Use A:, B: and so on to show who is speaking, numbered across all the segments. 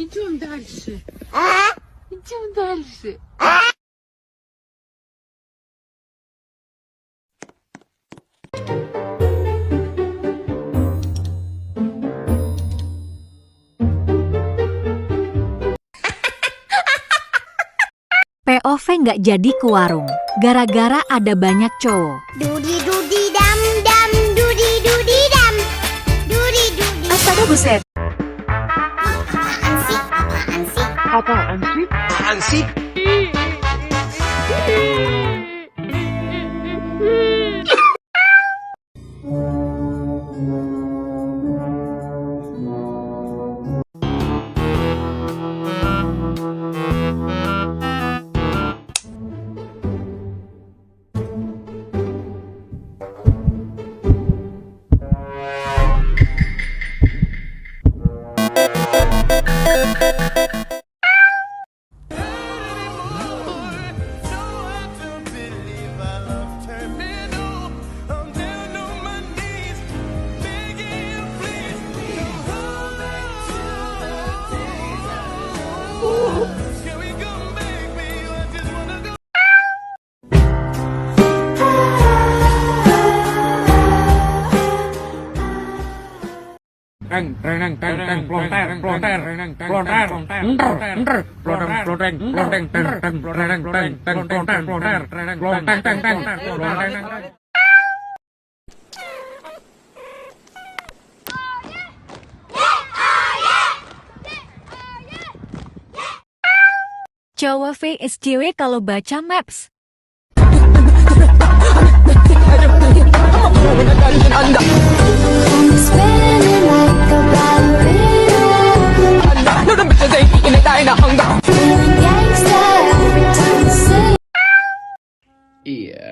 A: Идем дальше. Идем дальше.
B: POV nggak jadi ke warung, gara-gara ada banyak cowok.
C: Dudi dudi dam dam, dudi dudi dam, dudi dudi.
B: Astaga buset.
C: Apaan sih? Apaan sih?
A: Apaan sih?
D: Apaan sih?
B: Cowok VSJW kalau baca maps.
D: Iya,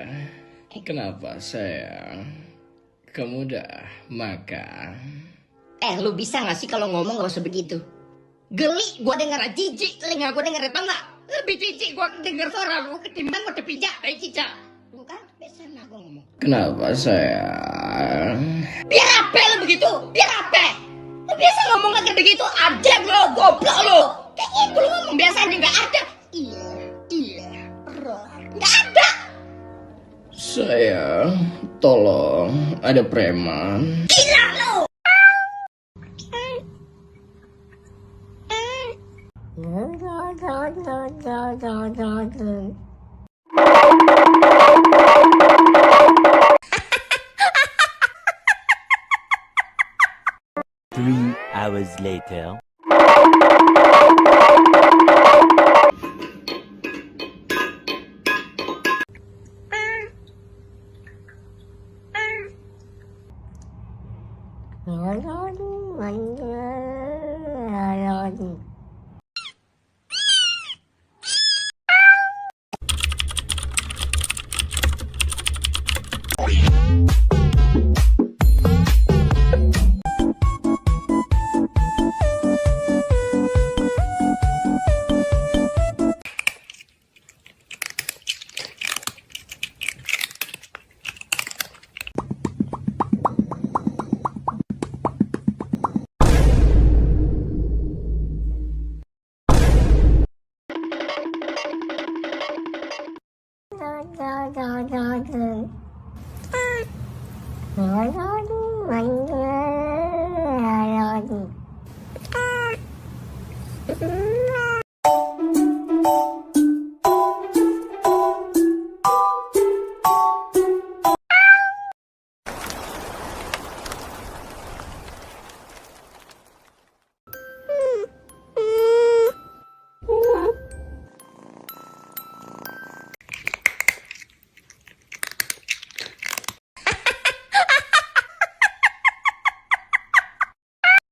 D: kenapa sayang? Kamu udah makan?
E: Lu bisa gak sih kalau ngomong gak usah begitu? Geli gua denger jijik, telinga gua denger tau gak? Lebih jijik gua denger suara lu ketimbang gua depijak kayak cicak. Lu kan biasa lah gua ngomong.
D: Kenapa sayang?
E: Biar apa lu begitu? Biar apa? Lu biasa ngomong gak kayak begitu aja lu, goblok lu. Kayak gitu lu ngomong biasanya gak ada. Iya, gak ada.
D: Sayang, tolong, ada preman.
E: Gila lu.
F: Three hours later.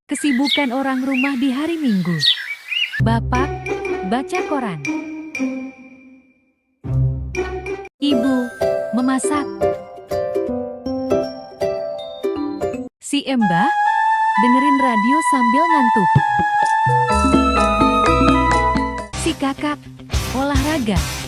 B: Kesibukan orang rumah di hari Minggu. Bapak, baca koran. Ibu, memasak. Si Mbah, dengerin radio sambil ngantuk. Si Kakak, olahraga.